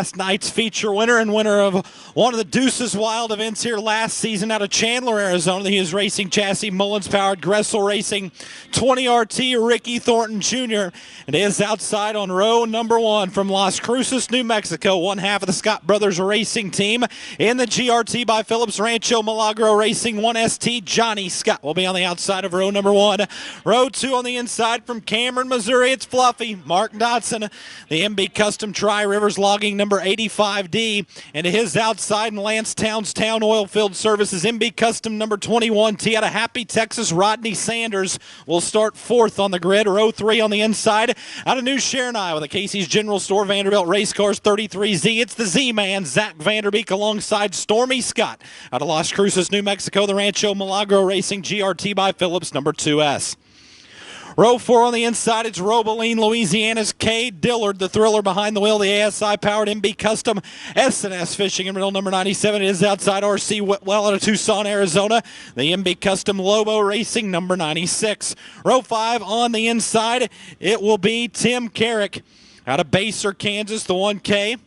last night's feature winner and winner of one of the Deuces Wild events here last season out of Chandler, Arizona. He is racing chassis Mullins-powered Gressel Racing 20RT Ricky Thornton Jr. and is outside on row number 1 from Las Cruces, New Mexico. One half of the Scott Brothers Racing team in the GRT by Phillips Rancho Milagro Racing 1ST. Johnny Scott will be on the outside of row number 1. Row 2 on the inside from Cameron, Missouri. It's Fluffy, Mark Dotson, the MB Custom Tri-Rivers logging number 85D. And to his outside, and Lance Town Oil Field Services MB Custom number 21T out of Happy, Texas. Rodney Sanders will start 4th on the grid. Row 3 on the inside out of New Sharon, Iowa, the Casey's General Store Vanderbilt Race Cars 33Z. It's the Z-Man, Zach Vanderbeek, alongside Stormy Scott out of Las Cruces, New Mexico, the Rancho Milagro Racing GRT by Phillips number 2S. Row 4 on the inside, it's Robeline, Louisiana's K. Dillard, the thriller behind the wheel, the ASI-powered MB Custom S&S Fishing in middle number 97. It is outside RC Whitwell out of Tucson, Arizona, the MB Custom Lobo Racing number 96. Row 5 on the inside, it will be Tim Carrick out of Baser, Kansas, the 1K.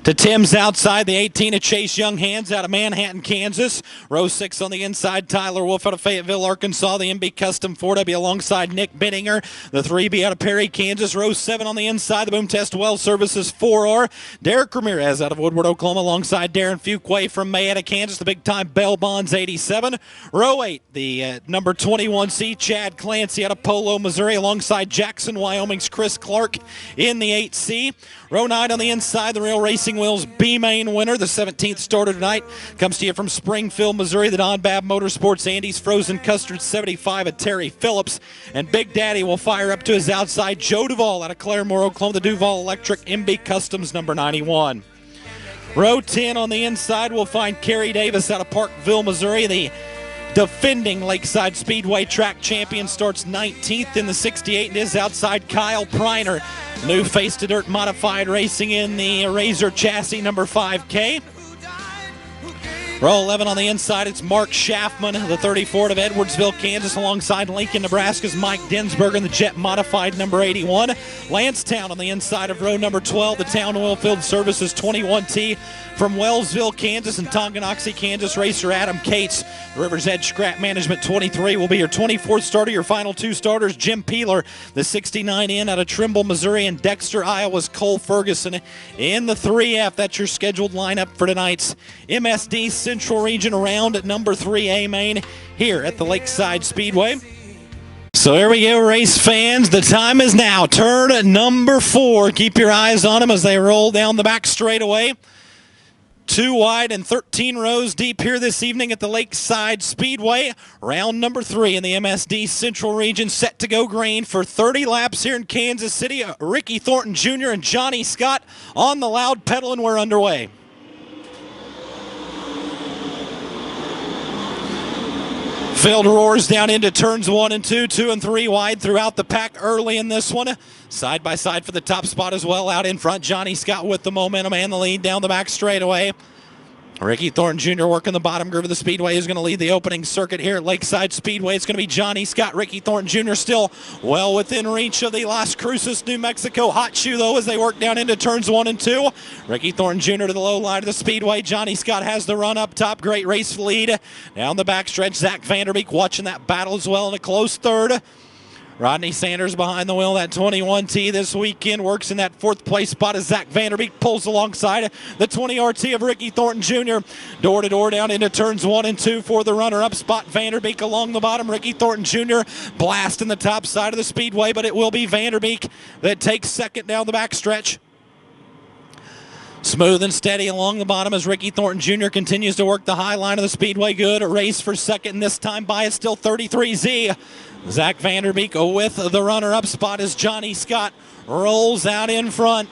To Tim's outside, the 18 of Chase Young Hands out of Manhattan, Kansas. Row 6 on the inside, Tyler Wolf out of Fayetteville, Arkansas. The MB Custom 4W alongside Nick Benninger. The 3B out of Perry, Kansas. Row 7 on the inside, the Boom Test Well Services 4R. Derek Ramirez out of Woodward, Oklahoma, alongside Darren Fuquay from Mayetta, Kansas. The big-time Bell Bonds 87. Row 8, the number 21C, Chad Clancy out of Polo, Missouri, alongside Jackson, Wyoming's Chris Clark in the 8C. Row 9 on the inside, the Real Racing Wheels B-Main winner, the 17th starter tonight, comes to you from Springfield, Missouri, the Don Babb Motorsports Andy's Frozen Custard 75 at Terry Phillips. And Big Daddy will fire up to his outside, Joe Duvall out of Claremore, Oklahoma, the Duvall Electric MB Customs number 91. Row 10 on the inside, we'll find Kerry Davis out of Parkville, Missouri, the defending Lakeside Speedway track champion, starts 19th in the 68 and is outside Kyle Priner, new face to dirt modified racing in the Razor chassis number 5K. Row 11 on the inside, it's Mark Schaffman, the 34 of Edwardsville, Kansas, alongside Lincoln, Nebraska's Mike Dinsberger in the Jet modified number 81. Lancetown on the inside of row number 12, the Town Oilfield Services 21T from Wellsville, Kansas, and Tonganoxie, Kansas, racer Adam Cates. The River's Edge Scrap Management 23 will be your 24th starter. Your final 2 starters, Jim Peeler, the 69N out of Trimble, Missouri, and Dexter, Iowa's Cole Ferguson in the 3F. That's your scheduled lineup for tonight's MSD Central Region round at number 3A main here at the Lakeside Speedway. So here we go, race fans. The time is now. Turn number 4. Keep your eyes on them as they roll down the back straightaway. 2 wide and 13 rows deep here this evening at the Lakeside Speedway. Round number 3 in the MSD Central Region, set to go green for 30 laps here in Kansas City. Ricky Thornton Jr. and Johnny Scott on the loud pedal, and we're underway. Field roars down into turns 1 and 2, 2 and 3 wide throughout the pack early in this one. Side by side for the top spot as well. Out in front, Johnny Scott with the momentum and the lead down the back straightaway. Ricky Thornton Jr. working the bottom groove of the speedway is going to lead the opening circuit here at Lakeside Speedway. It's going to be Johnny Scott. Ricky Thornton Jr. still well within reach of the Las Cruces, New Mexico hot shoe, though, as they work down into turns 1 and 2. Ricky Thornton Jr. to the low line of the speedway. Johnny Scott has the run up top. Great race lead. Down the backstretch, Zach Vanderbeek watching that battle as well in a close third. Rodney Sanders behind the wheel, that 21T this weekend, works in that 4th place spot as Zach Vanderbeek pulls alongside the 20RT of Ricky Thornton Jr. Door to door down into turns 1 and 2 for the runner-up spot. Vanderbeek along the bottom. Ricky Thornton Jr. blasting the top side of the speedway, but it will be Vanderbeek that takes second down the backstretch. Smooth and steady along the bottom as Ricky Thornton Jr. continues to work the high line of the speedway. Good race for second, and this time by is still 33Z. Zach Vanderbeek with the runner-up spot as Johnny Scott rolls out in front.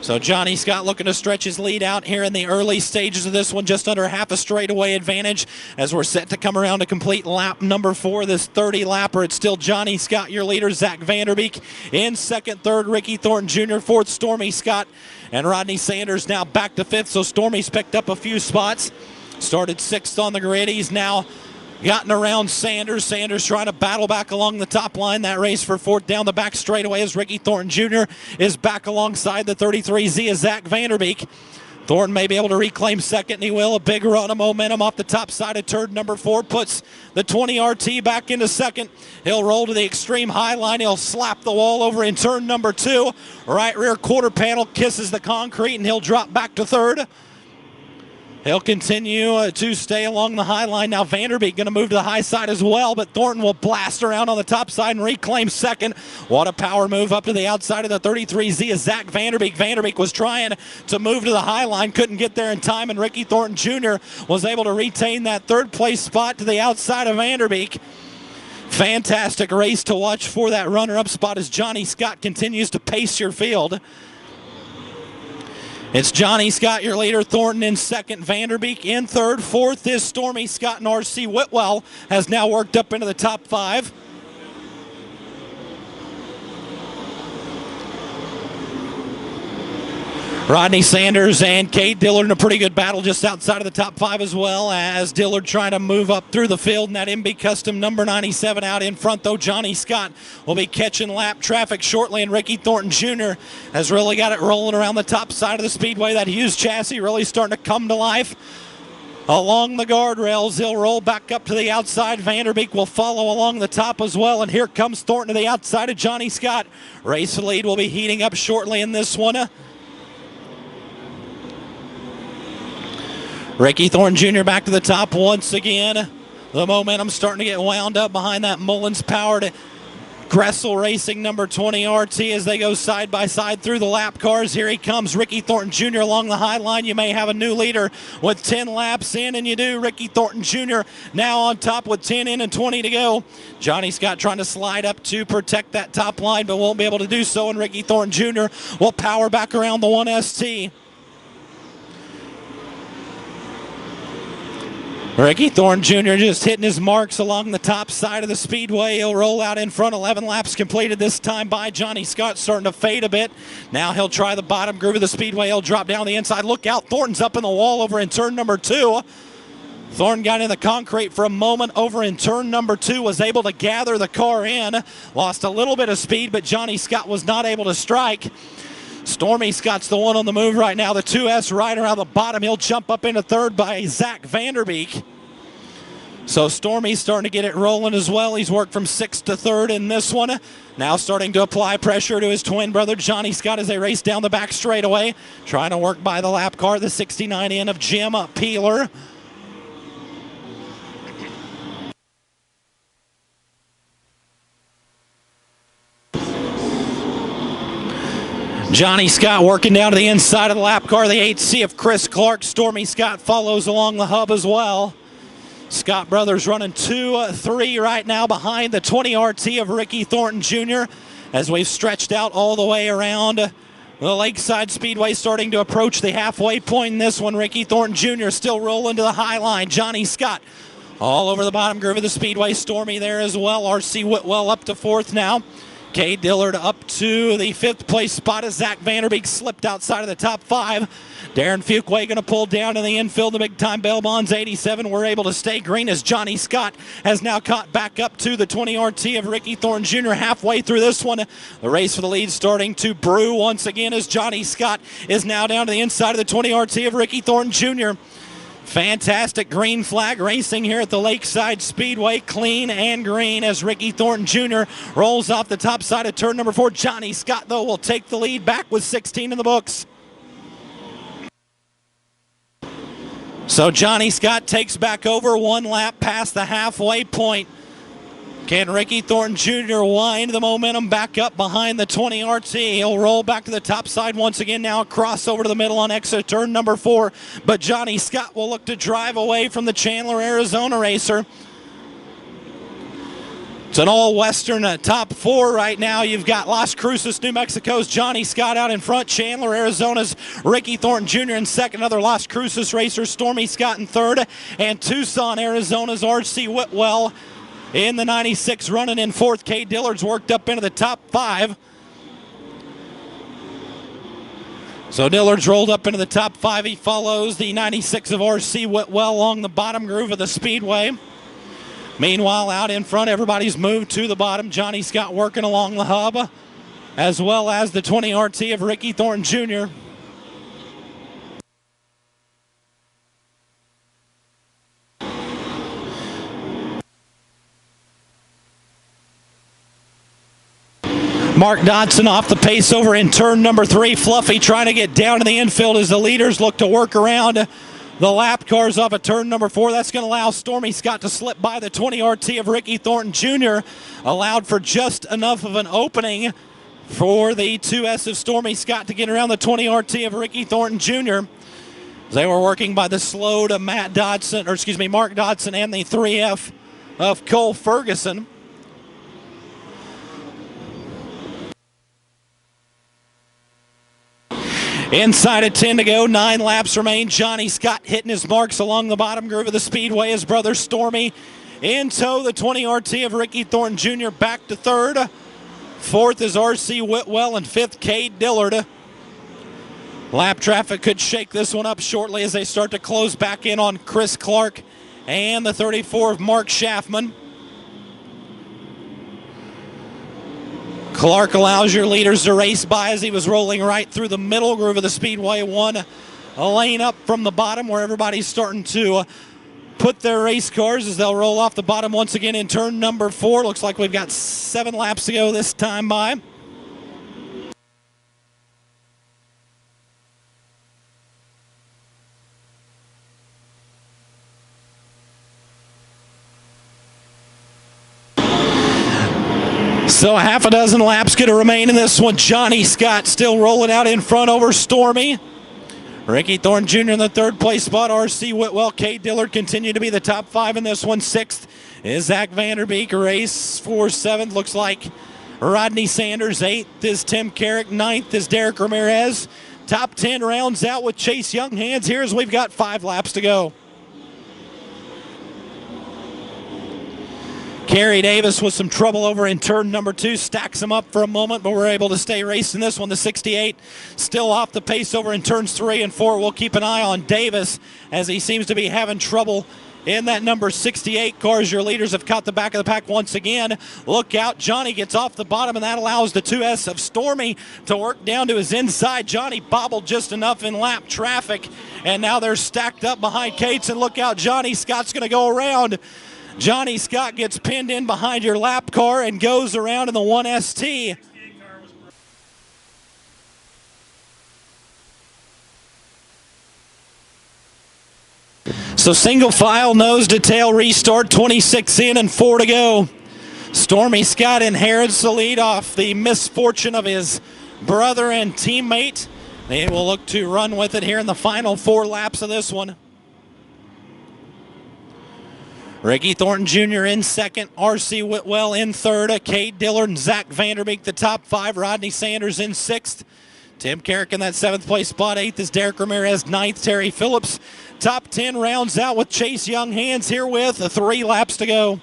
So Johnny Scott looking to stretch his lead out here in the early stages of this one, just under half a straightaway advantage as we're set to come around to complete lap number 4, this 30-lapper. It's still Johnny Scott, your leader, Zach Vanderbeek in second, third, Ricky Thornton Jr., fourth, Stormy Scott, and Rodney Sanders now back to fifth. So Stormy's picked up a few spots. Started 6th on the grid. He's now gotten around Sanders. Sanders trying to battle back along the top line. That race for fourth down the back straightaway as Ricky Thornton Jr. is back alongside the 33Z of Zach Vanderbeek. Thornton may be able to reclaim second, and he will. A big run of momentum off the top side of turn number 4 puts the 20 RT back into second. He'll roll to the extreme high line. He'll slap the wall over in turn number 2. Right rear quarter panel kisses the concrete, and he'll drop back to third. He'll continue to stay along the high line. Now Vanderbeek going to move to the high side as well, but Thornton will blast around on the top side and reclaim second. What a power move up to the outside of the 33Z of Zach Vanderbeek. Vanderbeek was trying to move to the high line, couldn't get there in time, and Ricky Thornton Jr. was able to retain that third place spot to the outside of Vanderbeek. Fantastic race to watch for that runner-up spot as Johnny Scott continues to pace your field. It's Johnny Scott, your leader. Thornton in second. Vanderbeek in third. Fourth is Stormy Scott, and R.C. Whitwell has now worked up into the top 5. Rodney Sanders and Cade Dillard in a pretty good battle just outside of the top 5 as well, as Dillard trying to move up through the field, and that MB Custom number 97 out in front, though Johnny Scott will be catching lap traffic shortly, and Ricky Thornton Jr. has really got it rolling around the top side of the speedway. That Hughes chassis really starting to come to life. Along the guardrails, he'll roll back up to the outside. Vanderbeek will follow along the top as well, and here comes Thornton to the outside of Johnny Scott. Race lead will be heating up shortly in this one. Ricky Thornton Jr. back to the top once again. The momentum starting to get wound up behind that Mullins-powered Gressel Racing number 20 RT as they go side by side through the lap cars. Here he comes, Ricky Thornton Jr. along the high line. You may have a new leader with 10 laps in, and you do. Ricky Thornton Jr. now on top with 10 in and 20 to go. Johnny Scott trying to slide up to protect that top line, but won't be able to do so, and Ricky Thornton Jr. will power back around the 1ST. Ricky Thornton Jr. just hitting his marks along the top side of the speedway. He'll roll out in front. 11 laps completed this time by Johnny Scott, starting to fade a bit. Now he'll try the bottom groove of the speedway. He'll drop down the inside. Look out, Thornton's up in the wall over in turn number 2. Thornton got in the concrete for a moment over in turn number 2, was able to gather the car in. Lost a little bit of speed, but Johnny Scott was not able to strike. Stormy Scott's the one on the move right now. The 2S right around the bottom. He'll jump up into third by Zach Vanderbeek. So Stormy's starting to get it rolling as well. He's worked from 6th to 3rd in this one. Now starting to apply pressure to his twin brother Johnny Scott as they race down the back straightaway. Trying to work by the lap car, the 69 in of Jim Peeler. Johnny Scott working down to the inside of the lap car, the 8C of Chris Clark. Stormy Scott follows along the hub as well. Scott brothers running 2-3 right now behind the 20 RT of Ricky Thornton Jr. as we've stretched out all the way around the Lakeside Speedway, starting to approach the halfway point in this one. Ricky Thornton Jr. still rolling to the high line. Johnny Scott all over the bottom groove of the speedway. Stormy there as well. R.C. Whitwell up to 4th now. Cade Dillard up to the 5th place spot as Zach Vanderbeek slipped outside of the top 5. Darren Fuquay going to pull down in the infield. The big time Bell Bonds 87 were able to stay green as Johnny Scott has now caught back up to the 20 RT of Ricky Thornton Jr. halfway through this one. The race for the lead starting to brew once again as Johnny Scott is now down to the inside of the 20 RT of Ricky Thornton Jr. Fantastic green flag racing here at the Lakeside Speedway. Clean and green as Ricky Thornton Jr. rolls off the top side of turn number 4. Johnny Scott, though, will take the lead back with 16 in the books. So Johnny Scott takes back over 1 lap past the halfway point. Can Ricky Thornton Jr. wind the momentum back up behind the 20 RT? He'll roll back to the top side once again now, cross over to the middle on exit turn number 4. But Johnny Scott will look to drive away from the Chandler, Arizona racer. It's an all-Western top 4 right now. You've got Las Cruces, New Mexico's Johnny Scott out in front. Chandler, Arizona's Ricky Thornton Jr. in second. Another Las Cruces racer, Stormy Scott in third. And Tucson, Arizona's R.C. Whitwell in the 96 running in 4th. Cade Dillard's worked up into the top 5. So Dillard's rolled up into the top 5. He follows the 96 of R.C. Whitwell along the bottom groove of the speedway. Meanwhile, out in front, everybody's moved to the bottom. Johnny Scott working along the hub, as well as the 20 RT of Ricky Thornton Jr. Mark Dodson off the pace over in turn number 3. Fluffy trying to get down to the infield as the leaders look to work around the lap cars off of turn number 4. That's going to allow Stormy Scott to slip by the 20 RT of Ricky Thornton Jr. Allowed for just enough of an opening for the 2S of Stormy Scott to get around the 20 RT of Ricky Thornton Jr. They were working by the slow to Mark Dodson and the 3F of Cole Ferguson. Inside of 10 to go, 9 laps remain. Johnny Scott hitting his marks along the bottom groove of the speedway. His brother Stormy in tow. The 20 RT of Ricky Thornton Jr. back to third. Fourth is RC Whitwell and fifth Cade Dillard. Lap traffic could shake this one up shortly as they start to close back in on Chris Clark and the 34 of Mark Schaffman. Clark allows your leaders to race by as he was rolling right through the middle groove of the speedway. One a lane up from the bottom where everybody's starting to put their race cars as they'll roll off the bottom once again in turn number 4. Looks like we've got 7 laps to go this time by. So a half a dozen laps going to remain in this one. Johnny Scott still rolling out in front over Stormy. Ricky Thornton Jr. in the third place spot. RC Whitwell, Cade Dillard continue to be the top 5 in this one. 6th is Zach Vanderbeek. Race for 7th looks like Rodney Sanders. 8th is Tim Carrick. 9th is Derek Ramirez. Top 10 rounds out with Chase Younghands here as we've got 5 laps to go. Kerry Davis with some trouble over in turn number 2. Stacks him up for a moment, but we're able to stay racing this one. The 68 still off the pace over in turns 3 and 4. We'll keep an eye on Davis as he seems to be having trouble in that number 68 car as your leaders have caught the back of the pack once again. Look out, Johnny gets off the bottom, and that allows the 2S of Stormy to work down to his inside. Johnny bobbled just enough in lap traffic, and now they're stacked up behind Cates, and look out, Johnny Scott's going to go around. Johnny Scott gets pinned in behind your lap car and goes around in the 1ST. So single file, nose to tail restart, 26 in and 4 to go. Stormy Scott inherits the lead off the misfortune of his brother and teammate. They will look to run with it here in the final 4 laps of this one. Ricky Thornton Jr. in second, RC Whitwell in third, Cade Dillard and Zach Vanderbeek the top 5, Rodney Sanders in 6th, Tim Carrick in that 7th place spot, 8th is Derek Ramirez, 9th Terry Phillips. Top 10 rounds out with Chase Younghands here with 3 laps to go.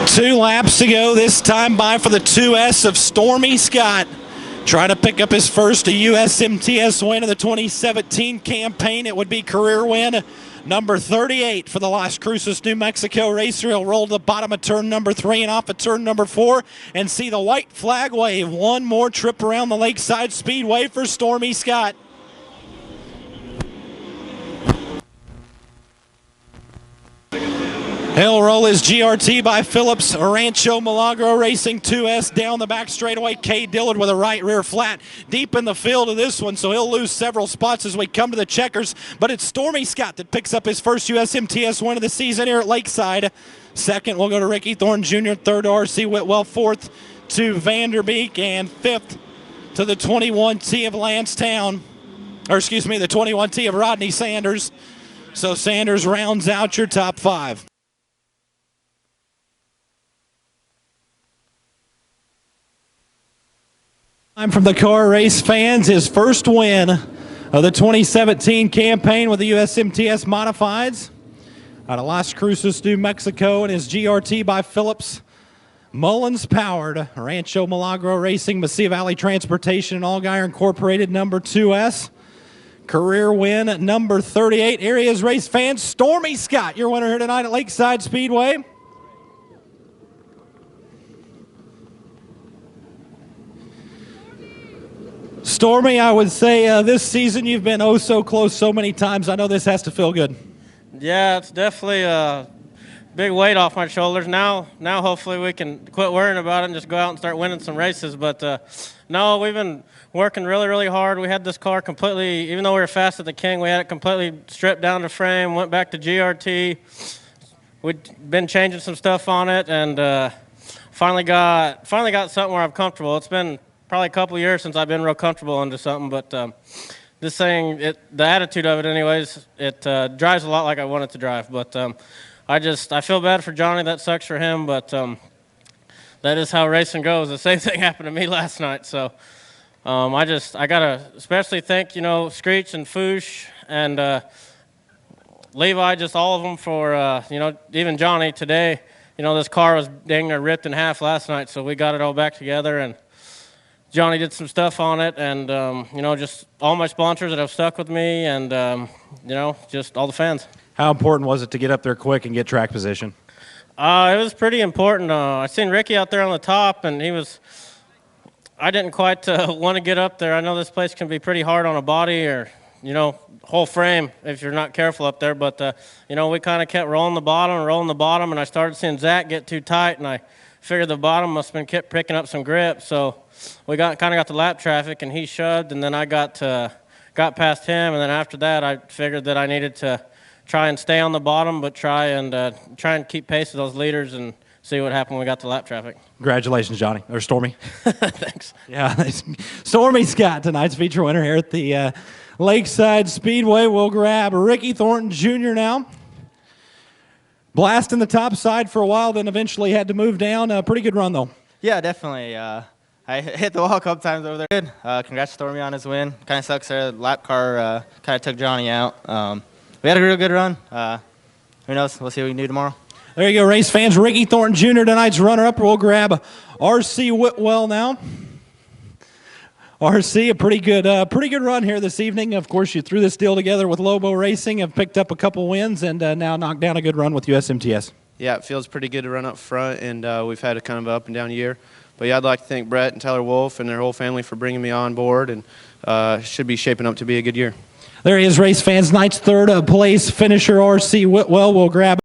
Two laps to go this time by for the 2S of Stormy Scott. Trying to pick up his first USMTS win of the 2017 campaign. It would be career win number 38 for the Las Cruces, New Mexico racer. He'll roll to the bottom of turn number 3 and off of turn number 4 and see the white flag wave. One more trip around the Lakeside Speedway for Stormy Scott. He'll roll his GRT by Phillips. Rancho Milagro Racing 2S down the back straightaway. Cade Dillard with a right rear flat deep in the field of this one, so he'll lose several spots as we come to the checkers. But it's Stormy Scott that picks up his first USMTS win of the season here at Lakeside. Second will go to Ricky Thornton Jr., third to RC Whitwell, fourth to Vanderbeek, and fifth to the 21T of Lancetown. Or excuse me, the 21T of Rodney Sanders. So Sanders rounds out your top 5. From the car race fans, his first win of the 2017 campaign with the USMTS Modifieds out of Las Cruces, New Mexico, and his GRT by Phillips Mullins powered Rancho Milagro Racing, Mesilla Valley Transportation, and Allgaier Incorporated, number 2S. Career win at number 38. Area's race fans, Stormy Scott, your winner here tonight at Lakeside Speedway. Stormy, I would say this season you've been oh so close so many times. I know this has to feel good. Yeah, it's definitely a big weight off my shoulders. Now hopefully we can quit worrying about it and just go out and start winning some races. But no, we've been working really, really hard. We had this car completely, even though we were fast at the King, we had it completely stripped down to frame, went back to GRT. We'd been changing some stuff on it, and finally got something where I'm comfortable. It's been probably a couple years since I've been real comfortable into something, but this thing, the attitude of it anyways, it drives a lot like I want it to drive. But I feel bad for Johnny. That sucks for him, but that is how racing goes. The same thing happened to me last night. So I gotta especially thank Screech and Foosh and Levi, just all of them for even Johnny today. This car was dang near ripped in half last night, so we got it all back together, and Johnny did some stuff on it, and just all my sponsors that have stuck with me, and just all the fans. How important was it to get up there quick and get track position? It was pretty important. I seen Ricky out there on the top, and I didn't quite want to get up there. I know this place can be pretty hard on a body or whole frame if you're not careful up there, but we kind of kept rolling the bottom, and I started seeing Zach get too tight, and I figured the bottom must have been kept picking up some grip, so we kind of got the lap traffic, and he shoved, and then I got past him, and then after that I figured that I needed to try and stay on the bottom, but try and keep pace with those leaders and see what happened when we got to lap traffic. Congratulations, Johnny, or Stormy. Thanks. Yeah, Stormy Scott, tonight's feature winner here at the Lakeside Speedway. We'll grab Ricky Thornton Jr. now. Blasting the top side for a while, then eventually had to move down. A pretty good run, though. Yeah, definitely. I hit the wall a couple times over there. Good. Congrats to Stormy on his win. Kind of sucks there. The lap car kind of took Johnny out. We had a real good run. Who knows? We'll see what we can do tomorrow. There you go, race fans. Ricky Thornton Jr., tonight's runner-up. We'll grab R.C. Whitwell now. RC, a pretty good run here this evening. Of course, you threw this deal together with Lobo Racing, have picked up a couple wins, and now knocked down a good run with USMTS. Yeah, it feels pretty good to run up front, and we've had a kind of up and down year. But yeah, I'd like to thank Brett and Tyler Wolf and their whole family for bringing me on board, and should be shaping up to be a good year. There he is, race fans. Tonight's third place finisher, RC Whitwell. Will grab